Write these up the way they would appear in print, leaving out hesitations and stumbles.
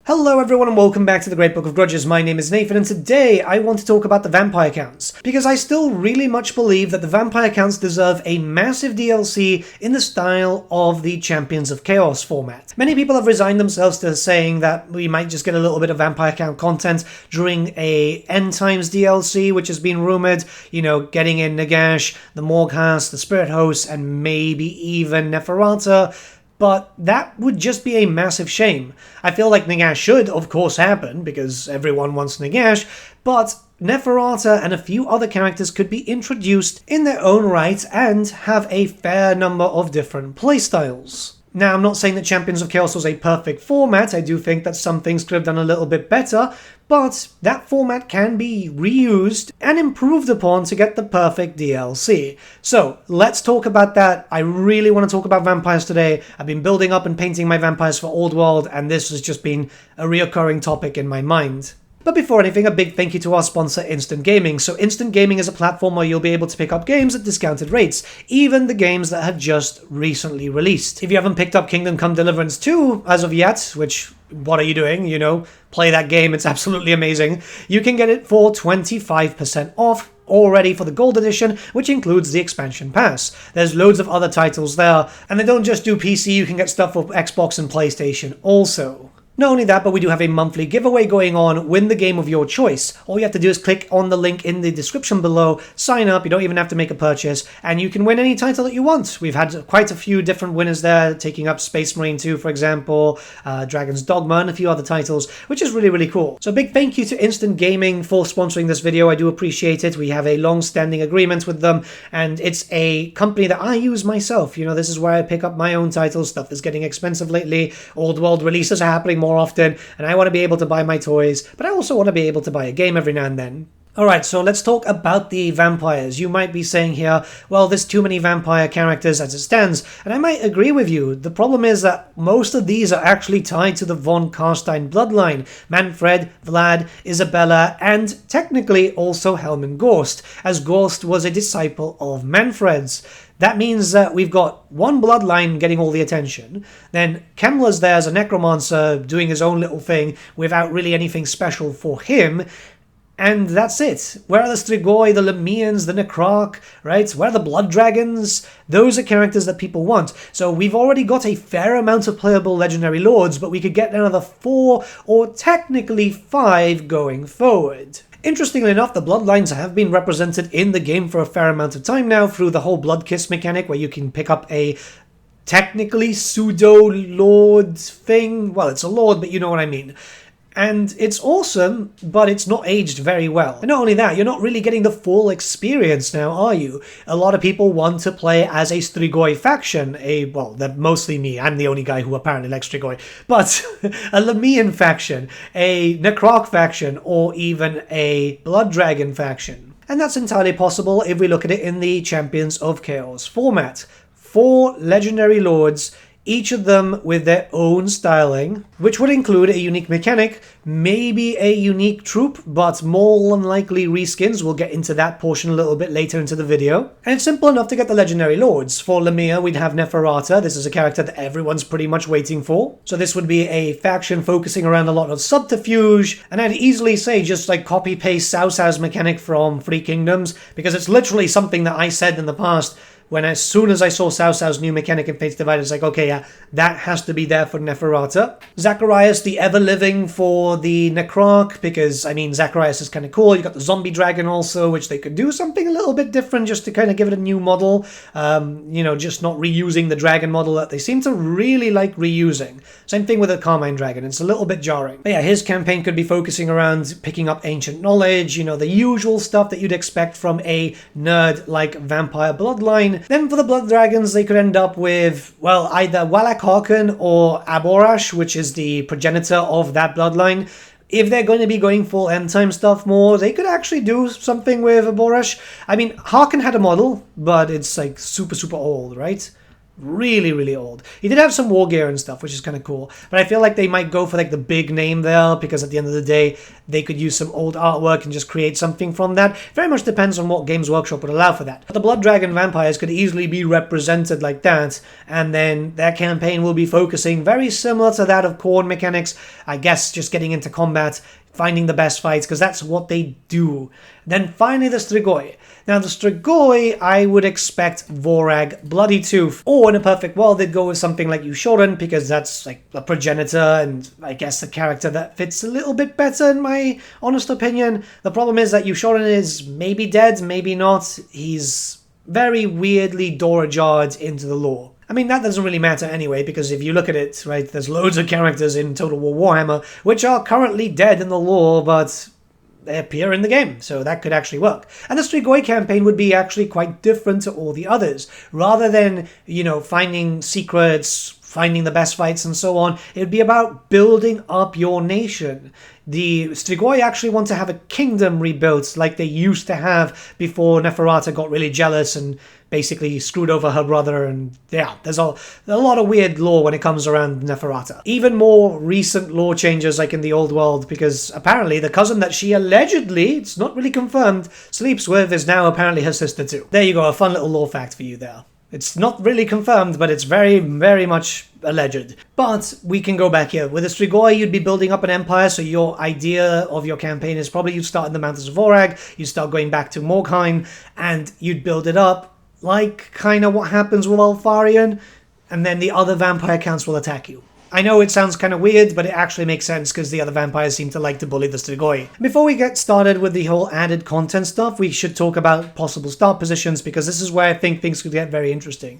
Hello everyone and welcome back to the Great Book of Grudges. My name is Nathan and today I want to talk about the Vampire Counts, because I still really much believe that the Vampire Counts deserve a massive DLC in the style of the Champions of Chaos format. Many people have resigned themselves to saying that we might just get a little bit of Vampire Count content during a End Times DLC, which has been rumored, getting in Nacrach, the Morghast, the Spirit Hosts, and maybe even Neferata. But that would just be a massive shame. I feel like Nacrach should, of course, happen, because everyone wants Nacrach, but Neferata and a few other characters could be introduced in their own right and have a fair number of different playstyles. Now, I'm not saying that Champions of Chaos was a perfect format. I do think that some things could have done a little bit better, but that format can be reused and improved upon to get the perfect DLC. So, let's talk about that. I really want to talk about vampires today. I've been building up and painting my vampires for Old World, and this has just been a reoccurring topic in my mind. But before anything, a big thank you to our sponsor, Instant Gaming. So Instant Gaming is a platform where you'll be able to pick up games at discounted rates, even the games that have just recently released. If you haven't picked up Kingdom Come Deliverance 2 as of yet, which, what are you doing? Play that game, it's absolutely amazing. You can get it for 25% off already for the Gold Edition, which includes the expansion pass. There's loads of other titles there, and they don't just do PC, you can get stuff for Xbox and PlayStation also. Not only that, but we do have a monthly giveaway going on. Win the game of your choice. All you have to do is click on the link in the description below, sign up, you don't even have to make a purchase, and you can win any title that you want. We've had quite a few different winners there, taking up Space Marine 2, for example, Dragon's Dogma, and a few other titles, which is really, really cool. So a big thank you to Instant Gaming for sponsoring this video. I do appreciate it. We have a long-standing agreement with them, and it's a company that I use myself. This is where I pick up my own titles. Stuff is getting expensive lately. Old World releases are happening more often, and I want to be able to buy my toys, but I also want to be able to buy a game every now and then. Alright, so let's talk about the vampires. You might be saying here, well, there's too many vampire characters as it stands, and I might agree with you. The problem is that most of these are actually tied to the von Carstein bloodline. Manfred, Vlad, Isabella, and technically also Helman Gorst, as Gorst was a disciple of Manfred's. That means that we've got one bloodline getting all the attention, then Kemler's there as a necromancer doing his own little thing without really anything special for him, and that's it. Where are the Strigoi, the Lahmians, the Nacrach, right? Where are the blood dragons? Those are characters that people want. So we've already got a fair amount of playable legendary lords, but we could get another 4 or technically 5 going forward. Interestingly enough, the bloodlines have been represented in the game for a fair amount of time now through the whole blood kiss mechanic, where you can pick up a technically pseudo-lord thing. Well, it's a lord, but you know what I mean. And it's awesome, but it's not aged very well. And not only that, you're not really getting the full experience now, are you? A lot of people want to play as a Strigoi faction, well, they're mostly me, I'm the only guy who apparently likes Strigoi, but a Lahmian faction, a Nacrach faction, or even a Blood Dragon faction. And that's entirely possible if we look at it in the Champions of Chaos format. 4 legendary lords, each of them with their own styling, which would include a unique mechanic, maybe a unique troop, but more than likely reskins. We'll get into that portion a little bit later into the video. And it's simple enough to get the legendary lords. For Lemire, we'd have Neferata. This is a character that everyone's pretty much waiting for. So this would be a faction focusing around a lot of subterfuge, and I'd easily say just like copy-paste Cao Cao's mechanic from Three Kingdoms, because it's literally something that I said in the past. When as soon as I saw Cao Cao's new mechanic in Fates Divided, it's like, okay, yeah, that has to be there for Neferata. Zacharias, the ever-living for the Nacrach, because, Zacharias is kind of cool. You got the zombie dragon also, which they could do something a little bit different just to kind of give it a new model. Just not reusing the dragon model that they seem to really like reusing. Same thing with the Carmine dragon. It's a little bit jarring. But yeah, his campaign could be focusing around picking up ancient knowledge, the usual stuff that you'd expect from a nerd like Vampire Bloodline. Then for the Blood Dragons, they could end up with, well, either Wallach Harkon or Aborash, which is the progenitor of that bloodline. If they're going to be going full end time stuff more, they could actually do something with Aborash. Harkon had a model, but it's like super, super old, right? really, really old. He did have some war gear and stuff, which is kind of cool. But I feel like they might go for like the big name there, because at the end of the day, they could use some old artwork and just create something from that. Very much depends on what Games Workshop would allow for that. But the Blood Dragon vampires could easily be represented like that, and then their campaign will be focusing very similar to that of Khorne mechanics. I guess just getting into combat, finding the best fights, because that's what they do. Then finally the Strigoi. Now the Strigoi, I would expect Vorag Bloody Tooth, or in a perfect world they'd go with something like Yushoren, because that's like a progenitor and I guess a character that fits a little bit better in my honest opinion. The problem is that Yushoren is maybe dead, maybe not. He's very weirdly door-ajarred into the lore. I mean, that doesn't really matter anyway, because if you look at it, right, there's loads of characters in Total War Warhammer which are currently dead in the lore, but they appear in the game, so that could actually work. And the Strigoi campaign would be actually quite different to all the others. Rather than, you know, finding secrets, finding the best fights and so on, it would be about building up your nation. The Strigoi actually want to have a kingdom rebuilt like they used to have before Neferata got really jealous and basically screwed over her brother, and yeah, there's a lot of weird lore when it comes around Neferata. Even more recent lore changes like in the old world, because apparently the cousin that she allegedly, it's not really confirmed, sleeps with is now apparently her sister too. There you go, a fun little lore fact for you there. It's not really confirmed, but it's very, very much alleged. But we can go back here. With the Strigoi, you'd be building up an empire, so your idea of your campaign is probably you'd start in the Mountains of Vorag, you'd start going back to Morkheim, and you'd build it up like kind of what happens with Alfarian, and then the other vampire counts will attack you. I know it sounds kind of weird, but it actually makes sense because the other vampires seem to like to bully the Strigoi. Before we get started with the whole added content stuff, we should talk about possible start positions, because this is where I think things could get very interesting.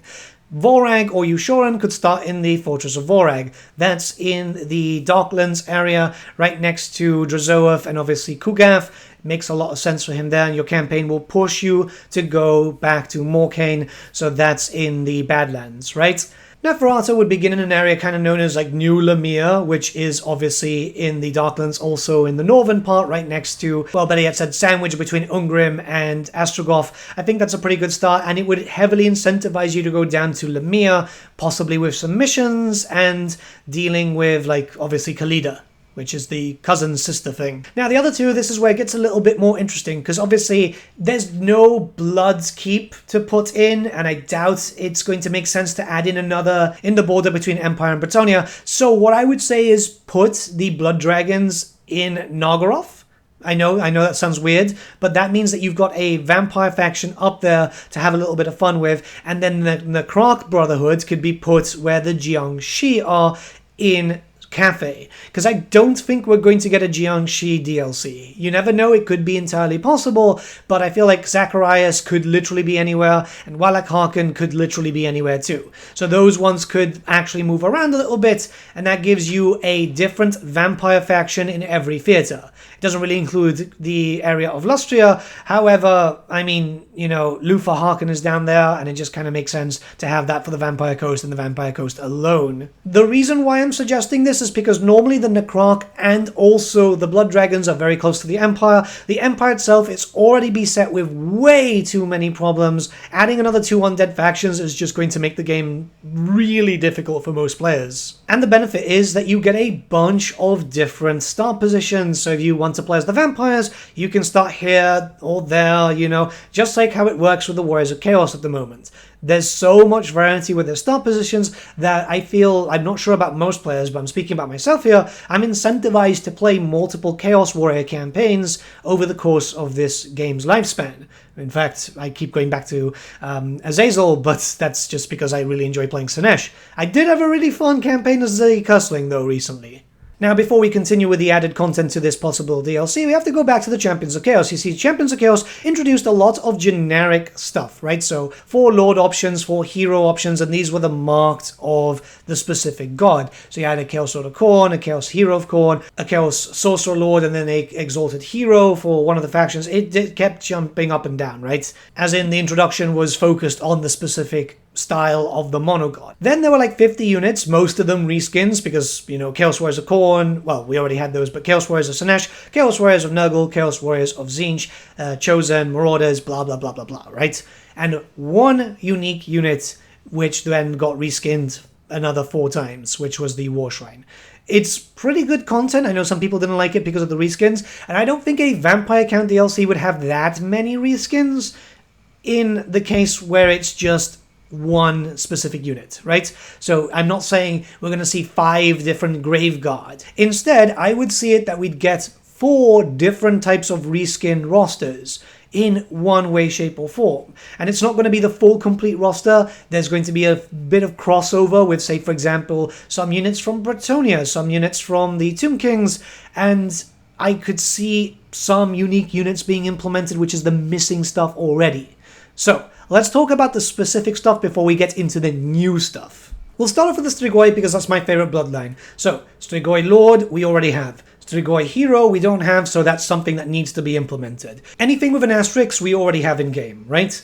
Vorag or Yushoren could start in the Fortress of Vorag. That's in the Darklands area, right next to Drazoath and obviously Kugath. Makes a lot of sense for him there, and your campaign will push you to go back to Morkheim, so that's in the Badlands, right? Neferata would begin in an area kind of known as like New Lemire, which is obviously in the Darklands, also in the northern part, right next to, well, better yet said, sandwich between Ungrim and Astrogoth. I think that's a pretty good start, and it would heavily incentivize you to go down to Lemire, possibly with some missions and dealing with, like, obviously Khalida, which is the cousin sister thing. Now the other two, this is where it gets a little bit more interesting, because obviously there's no Blood's Keep to put in, and I doubt it's going to make sense to add in another in the border between Empire and Bretonnia. So what I would say is put the Blood Dragons in Nagoroth. I know that sounds weird, but that means that you've got a vampire faction up there to have a little bit of fun with, and then the Nacrach Brotherhood could be put where the Jiangshi are in Cathay, because I don't think we're going to get a Jiangshi DLC. You never know, it could be entirely possible, but I feel like Zacharias could literally be anywhere, and Wallach Harkin could literally be anywhere too. So those ones could actually move around a little bit, and that gives you a different vampire faction in every theater. It doesn't really include the area of Lustria, however, I mean, you know, Lufa Harkin is down there, and it just kind of makes sense to have that for the Vampire Coast and the Vampire Coast alone. The reason why I'm suggesting this is because normally the Nacrach and also the Blood Dragons are very close to the Empire. The Empire itself is already beset with way too many problems. Adding another 2 undead factions is just going to make the game really difficult for most players. And the benefit is that you get a bunch of different start positions. So if you want to play as the vampires, you can start here or there, you know, just like how it works with the Warriors of Chaos at the moment. There's so much variety with their start positions that I feel, I'm not sure about most players, but I'm speaking about myself here, I'm incentivized to play multiple Chaos Warrior campaigns over the course of this game's lifespan. In fact, I keep going back to Azazel, but that's just because I really enjoy playing Sinesh. I did have a really fun campaign as a Cussling, though, recently. Now, before we continue with the added content to this possible DLC, we have to go back to the Champions of Chaos. You see, Champions of Chaos introduced a lot of generic stuff, right? So, 4 Lord options, 4 Hero options, and these were the marked of the specific god. So you had a Chaos Lord of Khorne, a Chaos Hero of Khorne, a Chaos Sorcerer Lord, and then a Exalted Hero for one of the factions. It kept jumping up and down, right? As in, the introduction was focused on the specific style of the monogod. Then there were like 50 units, most of them reskins, because, you know, Chaos Warriors of Khorne, well, we already had those, but Chaos Warriors of Sinesh, Chaos Warriors of Nurgle, Chaos Warriors of Tzeentch, Chosen, Marauders, blah, blah, blah, blah, blah, right? And one unique unit which then got reskinned another 4 times, which was the War Shrine. It's pretty good content. I know some people didn't like it because of the reskins, and I don't think a Vampire Count DLC would have that many reskins in the case where it's just one specific unit, right? So I'm not saying we're going to see 5 different Grave Guard. Instead, I would see it that we'd get 4 different types of reskin rosters in one way, shape, or form. And it's not going to be the full complete roster. There's going to be a bit of crossover with, say, for example, some units from Bretonnia, some units from the Tomb Kings, and I could see some unique units being implemented, which is the missing stuff already. So, let's talk about the specific stuff before we get into the new stuff. We'll start off with the Strigoi because that's my favorite bloodline. So, Strigoi Lord, we already have. Strigoi Hero, we don't have, so that's something that needs to be implemented. Anything with an asterisk, we already have in-game, right?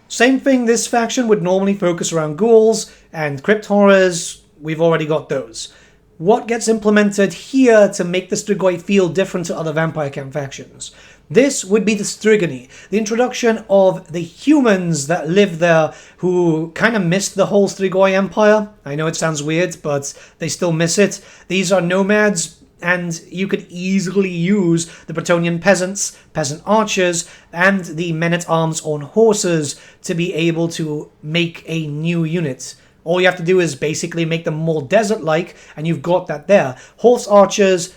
Same thing, this faction would normally focus around ghouls and crypt horrors. We've already got those. What gets implemented here to make the Strigoi feel different to other Vampire Count factions? This would be the Strigoi, the introduction of the humans that live there who kind of missed the whole Strigoi Empire. I know it sounds weird, but they still miss it. These are nomads, and you could easily use the Bretonnian peasants, peasant archers, and the men-at-arms on horses to be able to make a new unit. All you have to do is basically make them more desert-like, and you've got that there. Horse archers,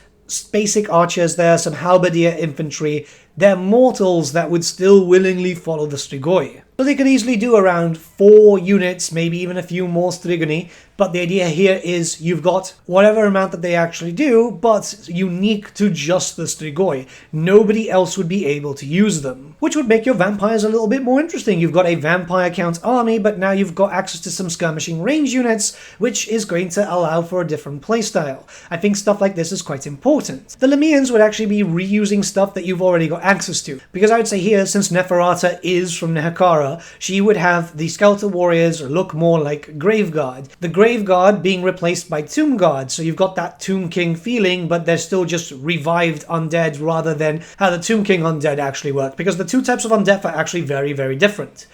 basic archers there, some halberdier infantry. They're mortals that would still willingly follow the Strigoi. So they could easily do around 4 units, maybe even a few more Strigoi, but the idea here is you've got whatever amount that they actually do, but unique to just the Strigoi. Nobody else would be able to use them, which would make your vampires a little bit more interesting. You've got a Vampire Count army, but now you've got access to some skirmishing range units, which is going to allow for a different playstyle. I think stuff like this is quite important. The Lahmians would actually be reusing stuff that you've already got access to, because I would say here, since Neferata is from Nehekara, she would have the Skeletal Warriors look more like Grave Guard. The Grave Guard being replaced by Tomb Guard, so you've got that Tomb King feeling, but they're still just revived undead rather than how the Tomb King undead actually work, because the 2 types of undead are actually very, very different.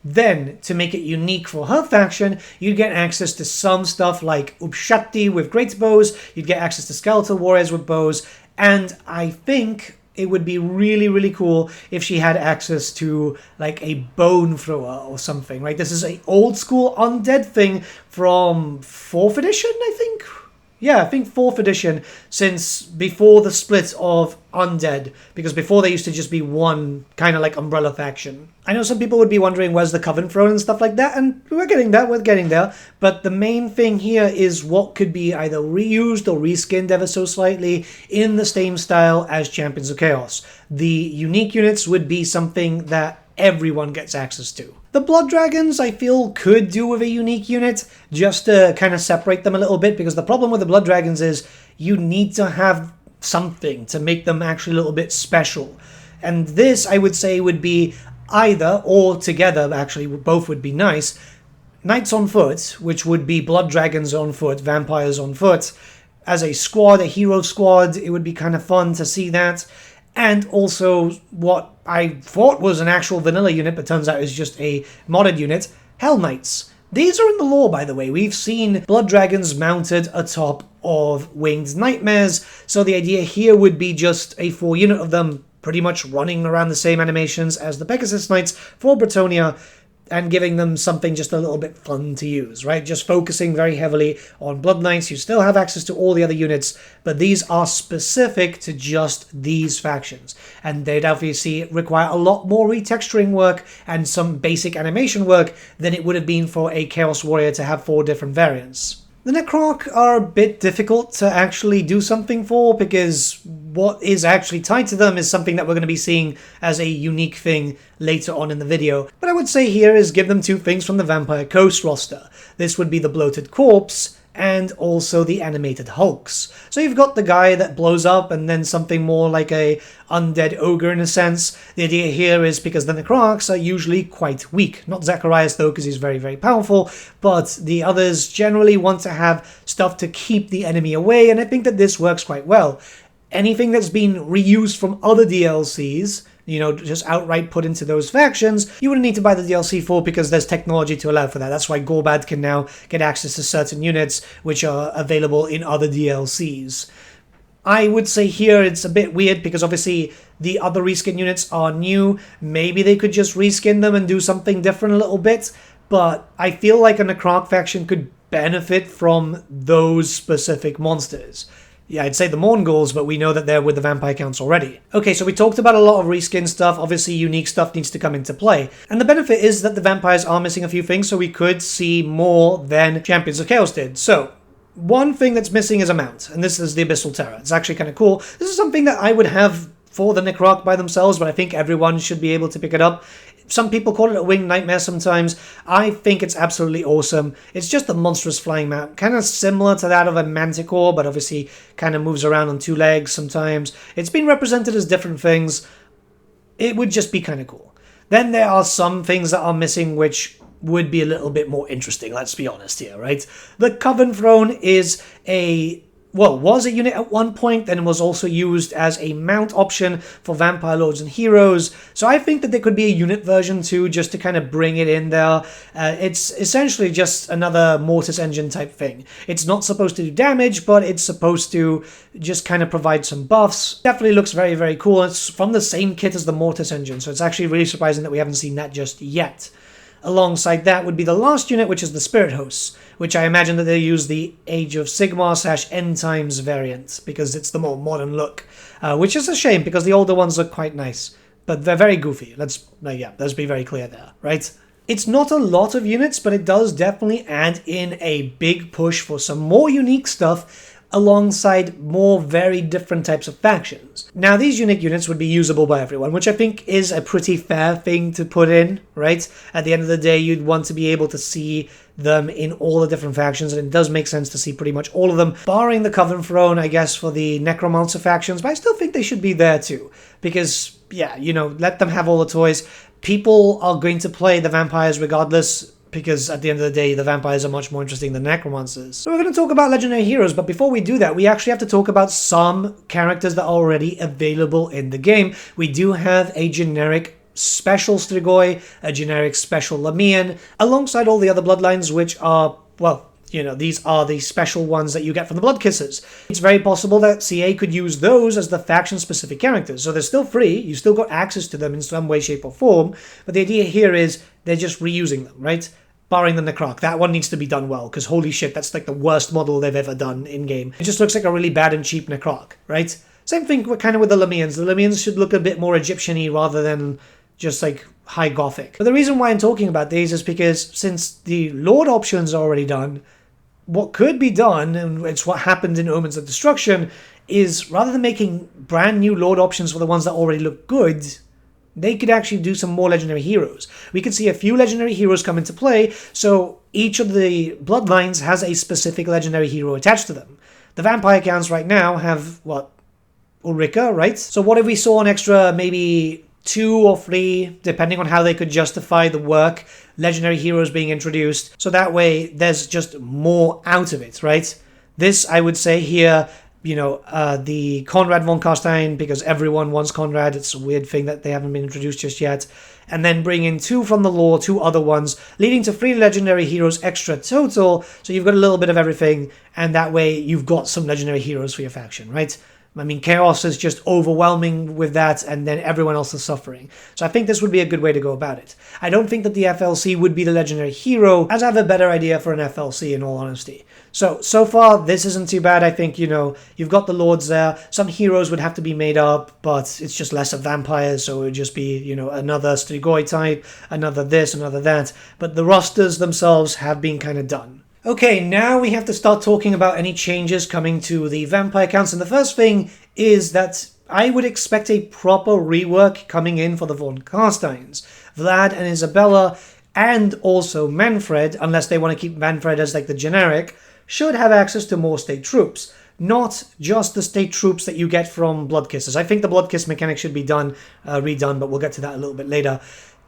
Then, to make it unique for her faction, you'd get access to some stuff like Upshati with great bows, you'd get access to Skeletal Warriors with bows, and I think it would be really, really cool if she had access to like a bone thrower or something, right? This is an old school undead thing from 4th edition, I think? Yeah, I think 4th edition, since before the split of undead, because before they used to just be one kind of like umbrella faction. I know some people would be wondering where's the Coven throne and stuff like that, and we're getting there, but the main thing here is what could be either reused or reskinned ever so slightly in the same style as Champions of Chaos. The unique units would be something that everyone gets access to. The Blood Dragons, I feel, could do with a unique unit, just to kind of separate them a little bit, because the problem with the Blood Dragons is you need to have something to make them actually a little bit special. And this, I would say, would be either, or together, actually, both would be nice, Knights on Foot, which would be Blood Dragons on foot, Vampires on foot, as a squad, a hero squad. It would be kind of fun to see that. And also what I thought was an actual vanilla unit, but turns out is just a modded unit, Hell Knights. These are in the lore, by the way. We've seen Blood Dragons mounted atop of Winged Nightmares, so the idea here would be just a 4 unit of them pretty much running around the same animations as the Pegasus Knights for Bretonnia, and giving them something just a little bit fun to use, right? Just focusing very heavily on Blood Knights. You still have access to all the other units, but these are specific to just these factions. And they'd obviously require a lot more retexturing work and some basic animation work than it would have been for a Chaos Warrior to have 4 different variants. The Nacrach are a bit difficult to actually do something for, because what is actually tied to them is something that we're going to be seeing as a unique thing later on in the video. But I would say here is give them 2 things from the Vampire Coast roster. This would be the Bloated Corpse, and also the animated hulks. So you've got the guy that blows up, and then something more like a undead ogre in a sense. The idea here is because the Nacrachs are usually quite weak. Not Zacharias though, because he's very, very powerful, but the others generally want to have stuff to keep the enemy away, and I think that this works quite well. Anything that's been reused from other DLCs just outright put into those factions, you wouldn't need to buy the DLC for, because there's technology to allow for that. That's why Gorbad can now get access to certain units which are available in other DLCs. I would say here it's a bit weird because obviously the other reskin units are new. Maybe they could just reskin them and do something different a little bit, but I feel like a Nacrach faction could benefit from those specific monsters. Yeah, I'd say the Mongols, but we know that they're with the Vampire Counts already. Okay, so we talked about a lot of reskin stuff. Obviously, unique stuff needs to come into play. And the benefit is that the vampires are missing a few things, so we could see more than Champions of Chaos did. So, one thing that's missing is a mount, and this is the Abyssal Terror. It's actually kind of cool. This is something that I would have for the Nacrach by themselves, but I think everyone should be able to pick it up. Some people call it a winged nightmare sometimes. I think it's absolutely awesome. It's just a monstrous flying mount, kind of similar to that of a Manticore, but obviously kind of moves around on 2 legs sometimes. It's been represented as different things. It would just be kind of cool. Then there are some things that are missing which would be a little bit more interesting, let's be honest here, right? The Coven Throne is was a unit at one point, then it was also used as a mount option for Vampire Lords and Heroes, so I think that there could be a unit version too, just to kind of bring it in there. It's essentially just another Mortis engine type thing. It's not supposed to do damage, but it's supposed to just kind of provide some buffs. Definitely looks very, very cool. It's from the same kit as the Mortis engine, so it's actually really surprising that we haven't seen that just yet. Alongside that would be the last unit, which is the Spirit Hosts, which I imagine that they use the Age of Sigmar / End Times variant, because it's the more modern look, which is a shame, because the older ones look quite nice, but they're very goofy. Let's be very clear there, right? It's not a lot of units, but it does definitely add in a big push for some more unique stuff, alongside more very different types of factions. Now, these unique units would be usable by everyone, which I think is a pretty fair thing to put in, right? At the end of the day, you'd want to be able to see them in all the different factions, and it does make sense to see pretty much all of them, barring the Coven Throne, I guess, for the Necromancer factions, but I still think they should be there too, because, yeah, let them have all the toys. People are going to play the vampires regardless, because at the end of the day, the vampires are much more interesting than necromancers. So we're going to talk about legendary heroes, but before we do that, we actually have to talk about some characters that are already available in the game. We do have a generic special Strigoi, a generic special Lahmian, alongside all the other bloodlines, which are, these are the special ones that you get from the Blood Kissers. It's very possible that CA could use those as the faction-specific characters, so they're still free, you still got access to them in some way, shape, or form, but the idea here is they're just reusing them, right? Barring the Nacrach. That one needs to be done well, because holy shit, that's like the worst model they've ever done in-game. It just looks like a really bad and cheap Nacrach, right? Same thing kind of with the Lahmians. The Lahmians should look a bit more Egyptian-y rather than just like high Gothic. But the reason why I'm talking about these is because since the Lord options are already done, what could be done, and it's what happened in Omens of Destruction, is rather than making brand new Lord options for the ones that already look good, they could actually do some more legendary heroes. We could see a few legendary heroes come into play, so each of the bloodlines has a specific legendary hero attached to them. The Vampire Counts right now have, Ulrika, right? So what if we saw an extra, maybe 2 or 3, depending on how they could justify the work, legendary heroes being introduced, so that way there's just more out of it, right? This, I would say here, the Conrad von Carstein, because everyone wants Conrad, it's a weird thing that they haven't been introduced just yet, and then bring in 2 from the lore, 2 other ones, leading to 3 legendary heroes extra total, so you've got a little bit of everything, and that way you've got some legendary heroes for your faction, right? I mean, Chaos is just overwhelming with that, and then everyone else is suffering. So I think this would be a good way to go about it. I don't think that the FLC would be the legendary hero, as I have a better idea for an FLC, in all honesty. So far, this isn't too bad. I think, you've got the Lords there. Some heroes would have to be made up, but it's just less of vampires, so it would just be, another Strigoi type, another this, another that. But the rosters themselves have been kind of done. Okay, now we have to start talking about any changes coming to the Vampire Counts, and the first thing is that I would expect a proper rework coming in for the von Carsteins. Vlad and Isabella, and also Manfred, unless they want to keep Manfred as like the generic, should have access to more state troops. Not just the state troops that you get from Blood Kissers. I think the Blood Kiss mechanic should be redone, but we'll get to that a little bit later.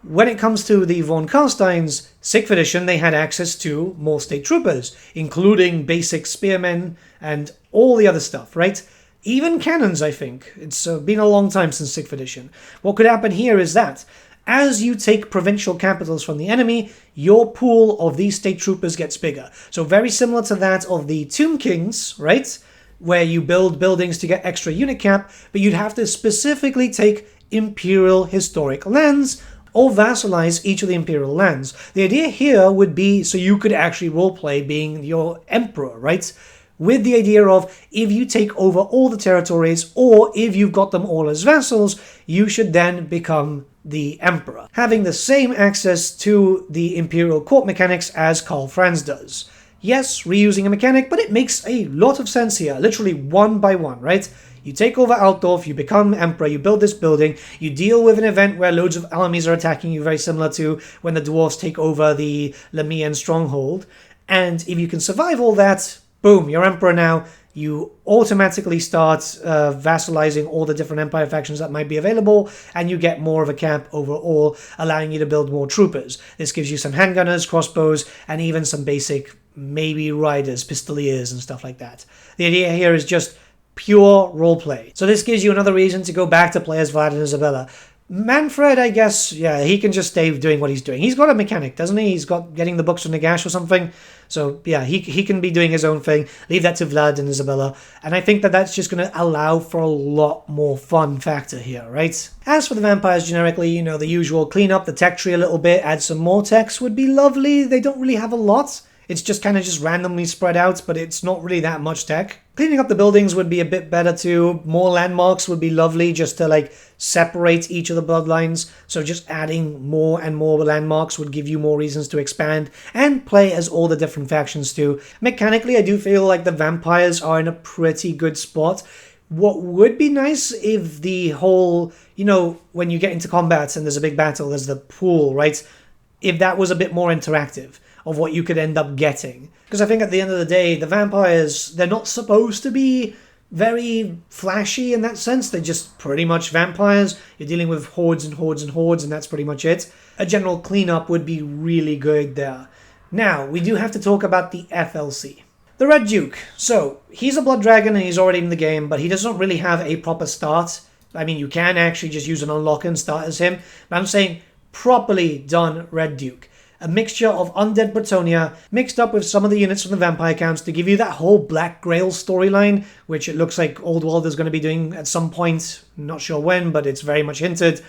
When it comes to the von Carsteins, 6th edition, they had access to more state troopers, including basic spearmen and all the other stuff, right? even cannons, I think. It's been a long time since 6th edition. What could happen here is that as you take provincial capitals from the enemy, your pool of these state troopers gets bigger. So very similar to that of the Tomb Kings, right? Where you build buildings to get extra unit cap, but you'd have to specifically take imperial historic lands or vassalize each of the imperial lands. The idea here would be so you could actually roleplay being your emperor, right? With the idea of if you take over all the territories or if you've got them all as vassals, you should then become the emperor, having the same access to the imperial court mechanics as Karl Franz does. Yes, reusing a mechanic, but it makes a lot of sense here, literally one by one, right? You take over Altdorf, you become emperor, you build this building, you deal with an event where loads of armies are attacking you, very similar to when the dwarves take over the Lahmian stronghold. And if you can survive all that, boom, you're emperor now. You automatically start vassalizing all the different empire factions that might be available, and you get more of a cap overall, allowing you to build more troopers. This gives you some handgunners, crossbows, and even some basic, maybe riders, pistoliers, and stuff like that. The idea here is just pure roleplay. So this gives you another reason to go back to play as Vlad and Isabella. Manfred, I guess, yeah, he can just stay doing what he's doing. He's got a mechanic, doesn't he? He's got getting the books from Nacrach or something. So, yeah, he can be doing his own thing. Leave that to Vlad and Isabella. And I think that that's just going to allow for a lot more fun factor here, right? As for the vampires generically, you know, the usual clean up the tech tree a little bit, add some more techs would be lovely. They don't really have a lot. It's just kind of just randomly spread out, but it's not really that much tech. Cleaning up the buildings would be a bit better too. More landmarks would be lovely just to like separate each of the bloodlines. So just adding more and more landmarks would give you more reasons to expand and play as all the different factions too. Mechanically, I do feel like the vampires are in a pretty good spot. What would be nice if the whole, you know, when you get into combat and there's a big battle, there's the pool, right? If that was a bit more interactive of what you could end up getting. Because I think at the end of the day, the vampires, they're not supposed to be very flashy in that sense. They're just pretty much vampires. You're dealing with hordes and hordes and hordes, and that's pretty much it. A general cleanup would be really good there. Now, we do have to talk about the FLC. The Red Duke. So, he's a blood dragon and he's already in the game, but he doesn't really have a proper start. I mean, you can actually just use an unlock and start as him, but I'm saying properly done Red Duke. A mixture of undead Bretonnia mixed up with some of the units from the Vampire Counts to give you that whole Black Grail storyline, which it looks like Old World is going to be doing at some point. Not sure when, but it's very much hinted.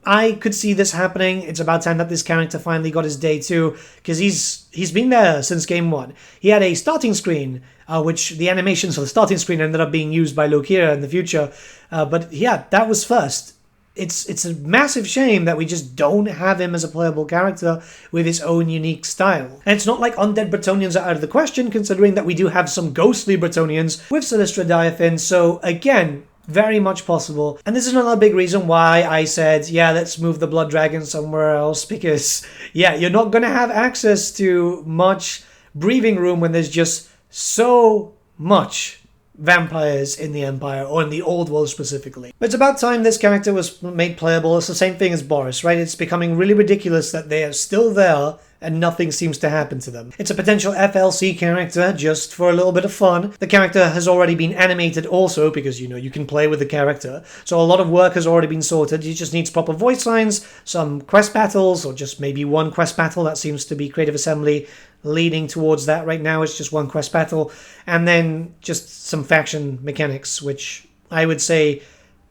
I could see this happening. It's about time that this character finally got his day too, because he's been there since game 1. He had a starting screen, which the animations for the starting screen ended up being used by Lokira in the future. But yeah, that was first. It's a massive shame that we just don't have him as a playable character with his own unique style. And it's not like undead Bretonians are out of the question, considering that we do have some ghostly Bretonians with Silistra Diaphyn, so again, very much possible. And this is another big reason why I said, yeah, let's move the Blood Dragon somewhere else, because, yeah, you're not going to have access to much breathing room when there's just so much vampires in the Empire, or in the Old World specifically. But it's about time this character was made playable. It's the same thing as Boris, right? It's becoming really ridiculous that they are still there and nothing seems to happen to them. It's a potential FLC character just for a little bit of fun. The character has already been animated also because, you know, you can play with the character. So a lot of work has already been sorted. He just needs proper voice lines, some quest battles, or just maybe one quest battle. That seems to be Creative Assembly leading towards that right now. It's just one quest battle. And then just some faction mechanics, which I would say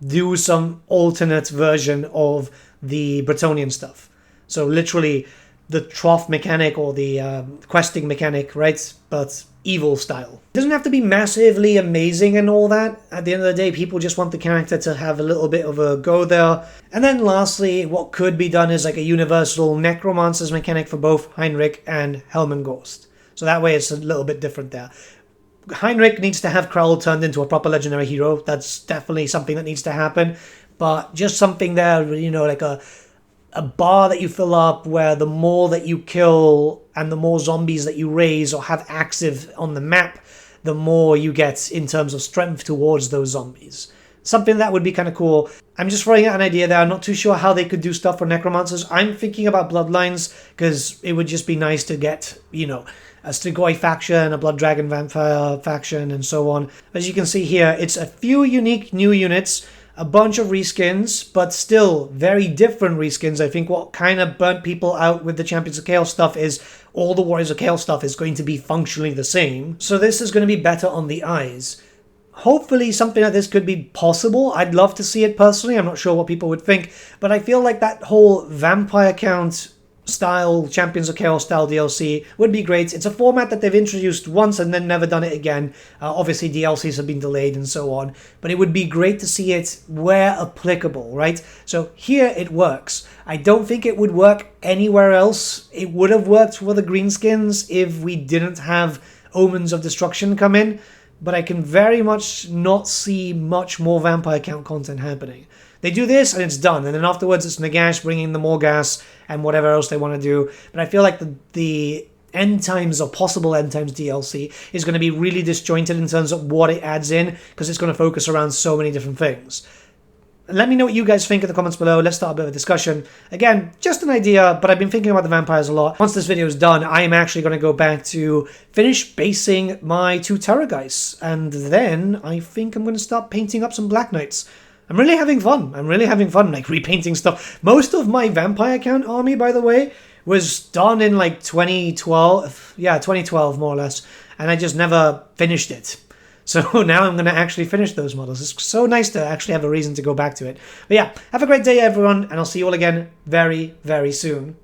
do some alternate version of the Bretonian stuff. So literally the trough mechanic or the questing mechanic, right? But evil style. It doesn't have to be massively amazing and all that. At the end of the day, people just want the character to have a little bit of a go there. And then lastly, what could be done is like a universal necromancers mechanic for both Heinrich and Helmengorst. So that way it's a little bit different there. Heinrich needs to have Krell turned into a proper legendary hero. That's definitely something that needs to happen. But just something there, you know, like a bar that you fill up where the more that you kill and the more zombies that you raise or have active on the map, the more you get in terms of strength towards those zombies. something that would be kind of cool. I'm just throwing out an idea there. I'm not too sure how they could do stuff for necromancers. I'm thinking about bloodlines because it would just be nice to get, you know, a Strigoi faction, a Blood Dragon Vampire faction, and so on. As you can see here, it's a few unique new units, a bunch of reskins, but still very different reskins. I think what kind of burnt people out with the Champions of Chaos stuff is all the Warriors of Chaos stuff is going to be functionally the same. So this is going to be better on the eyes. Hopefully something like this could be possible. I'd love to see it personally. I'm not sure what people would think, but I feel like that whole Vampire Count style, Champions of Chaos style DLC would be great. It's a format that they've introduced once and then never done it again. Obviously DLCs have been delayed and so on, but it would be great to see it where applicable, right? So here it works. I don't think it would work anywhere else. It would have worked for the greenskins if we didn't have Omens of Destruction come in, but I can very much not see much more Vampire Count content happening. They do this and it's done, and then afterwards it's Nagash bringing the more gas and whatever else they want to do. But I feel like the end times or possible end times DLC is going to be really disjointed in terms of what it adds in, because it's going to focus around so many different things. Let me know what you guys think in the comments below. Let's start a bit of a discussion. Again, just an idea, but I've been thinking about the vampires a lot. Once this video is done, I am actually going to go back to finish basing my 2 Terrorgeists, and then I think I'm going to start painting up some Black Knights. I'm really having fun. I'm really having fun, like, repainting stuff. Most of my Vampire Count army, by the way, was done in, like, 2012. Yeah, 2012, more or less. And I just never finished it. So now I'm going to actually finish those models. It's so nice to actually have a reason to go back to it. But yeah, have a great day, everyone, and I'll see you all again very, very soon.